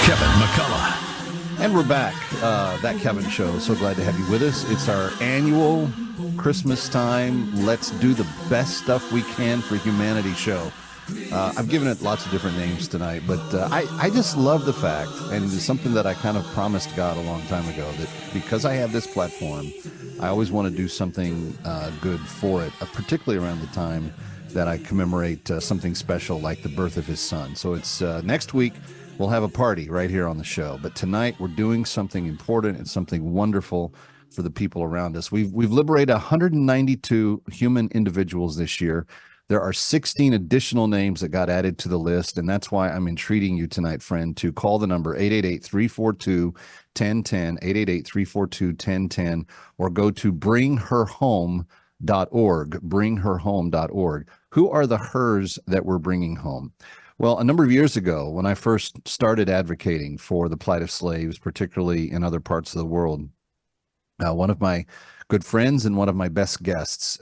Kevin McCullough. And we're back. That Kevin Show. So glad to have you with us. It's our annual Christmas time. Let's do the best stuff we can for humanity show. I've given it lots of different names tonight, but I just love the fact, and it's something that I kind of promised God a long time ago, that because I have this platform, I always want to do something good for it, particularly around the time that I commemorate something special like the birth of his son. So it's next week. We'll have a party right here on the show. But tonight we're doing something important and something wonderful for the people around us. We've liberated 192 human individuals this year. There are 16 additional names that got added to the list, and that's why I'm entreating you tonight, friend, to call the number 888-342-1010, 888-342-1010, or go to bringherhome.org, bringherhome.org. Who are the hers that we're bringing home? Well, a number of years ago, when I first started advocating for the plight of slaves, particularly in other parts of the world, one of my good friends and one of my best guests,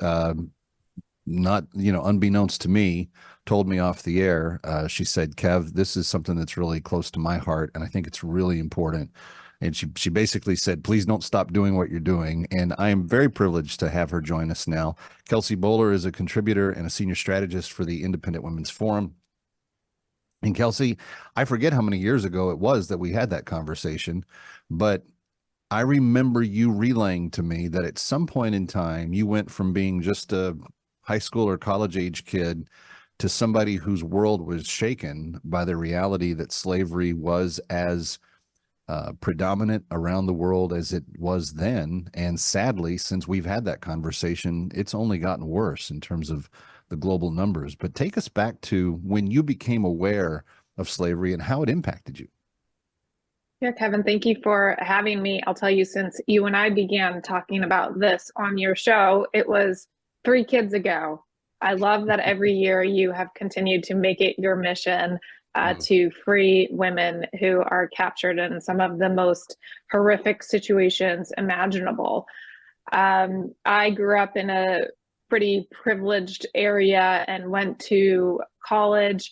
not, unbeknownst to me, told me off the air, she said, Kev, this is something that's really close to my heart, and I think it's really important. And she basically said, please don't stop doing what you're doing. And I am very privileged to have her join us now. Kelsey Bolar is a contributor and a senior strategist for the Independent Women's Forum. And Kelsey, I forget how many years ago it was that we had that conversation, but I remember you relaying to me that at some point in time, you went from being just a high school or college age kid to somebody whose world was shaken by the reality that slavery was as predominant around the world as it was then. And sadly, since we've had that conversation, it's only gotten worse in terms of the global numbers. But take us back to when you became aware of slavery and how it impacted you. Yeah, Kevin, thank you for having me. I'll tell you, since you and I began talking about this on your show, it was 3 kids ago. I love that every year you have continued to make it your mission to free women who are captured in some of the most horrific situations imaginable. I grew up in a pretty privileged area and went to college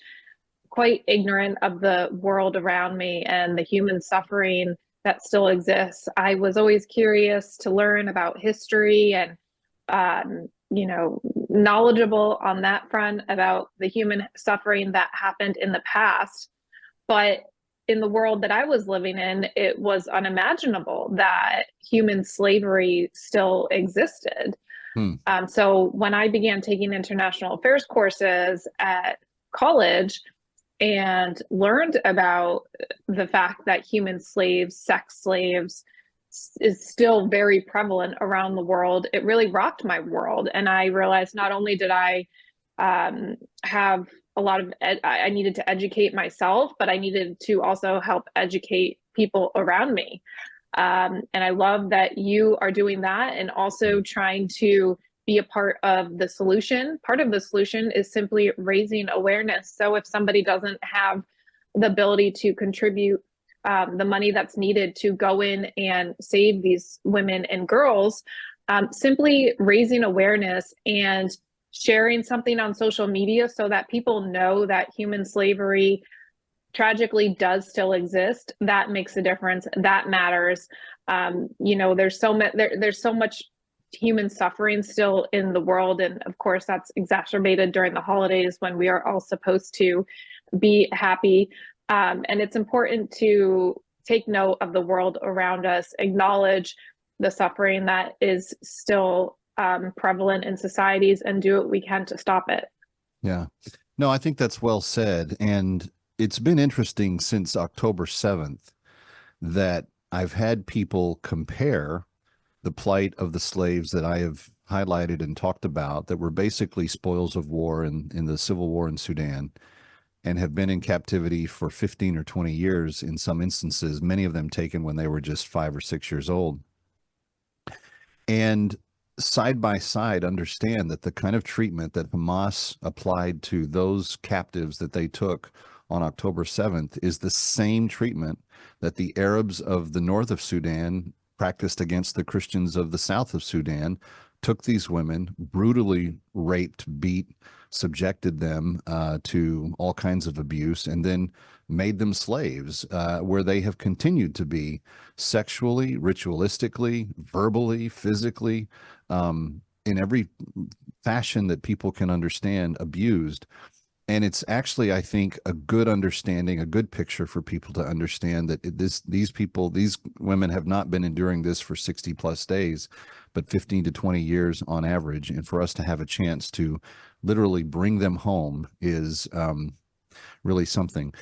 quite ignorant of the world around me and the human suffering that still exists. I was always curious to learn about history and, knowledgeable on that front about the human suffering that happened in the past. But in the world that I was living in, it was unimaginable that human slavery still existed. So when I began taking international affairs courses at college and learned about the fact that human slaves, sex slaves, is still very prevalent around the world, it really rocked my world. And I realized not only did I have a lot of, I needed to educate myself, but I needed to also help educate people around me. And I love that you are doing that and also trying to be a part of the solution. Part of the solution is simply raising awareness. So if somebody doesn't have the ability to contribute the money that's needed to go in and save these women and girls, simply raising awareness and sharing something on social media so that people know that human slavery tragically does still exist, that makes a difference. That matters. There's so much human suffering still in the world, and of course that's exacerbated during the holidays when we are all supposed to be happy. And it's important to take note of the world around us, acknowledge the suffering that is still prevalent in societies, and do what we can to stop it. Yeah. No, I think that's well said. And it's been interesting since October 7th that I've had people compare the plight of the slaves that I have highlighted and talked about that were basically spoils of war in the civil war in Sudan and have been in captivity for 15 or 20 years in some instances, many of them taken when they were just 5 or 6 years old. And side by side, understand that the kind of treatment that Hamas applied to those captives that they took on October 7th is the same treatment that the Arabs of the north of Sudan practiced against the Christians of the south of Sudan took these women, brutally raped, beat, subjected them to all kinds of abuse, and then made them slaves, where they have continued to be sexually, ritualistically, verbally, physically, in every fashion that people can understand, abused. And it's actually, I think, a good understanding, a good picture for people to understand that these women have not been enduring this for 60 plus days, but 15 to 20 years on average. And for us to have a chance to literally bring them home is really something.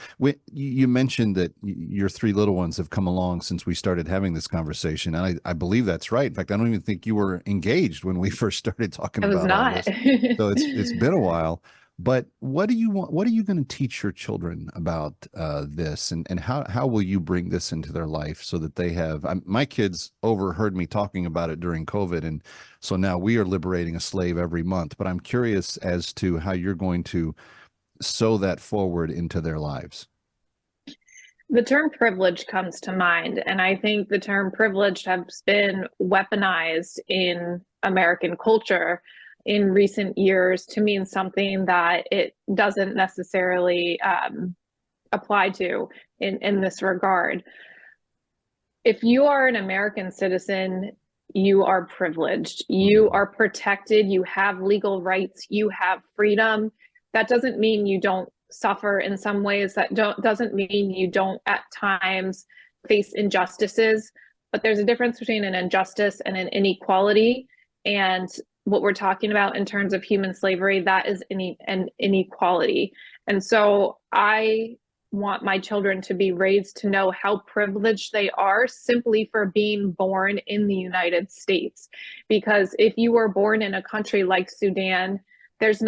You mentioned that your three little ones have come along since we started having this conversation. And I believe that's right. In fact, I don't even think you were engaged when we first started talking I was about all not. this. So it's been a while. But what do you want? What are you going to teach your children about this, and how will you bring this into their life so that they have? My kids overheard me talking about it during COVID, and so now we are liberating a slave every month. But I'm curious as to how you're going to sow that forward into their lives. The term privilege comes to mind, and I think the term privilege has been weaponized in American culture in recent years to mean something that it doesn't necessarily apply to in this regard. If you are an American citizen, you are privileged, you are protected, you have legal rights, you have freedom. That doesn't mean you don't suffer in some ways. That doesn't mean you don't at times face injustices, but there's a difference between an injustice and an inequality. And what we're talking about in terms of human slavery, that is an inequality. And so I want my children to be raised to know how privileged they are simply for being born in the United States. Because if you were born in a country like Sudan, there's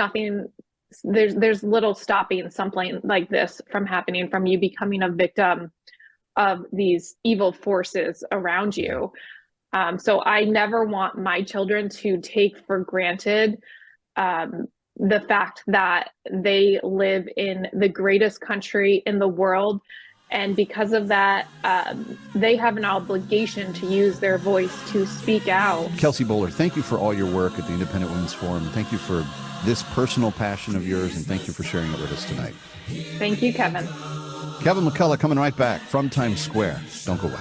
little stopping something like this from happening, from you becoming a victim of these evil forces around you. So I never want my children to take for granted the fact that they live in the greatest country in the world. And because of that, they have an obligation to use their voice to speak out. Kelsey Bolar, thank you for all your work at the Independent Women's Forum. Thank you for this personal passion of yours, and thank you for sharing it with us tonight. Thank you, Kevin. Kevin McCullough coming right back from Times Square. Don't go away.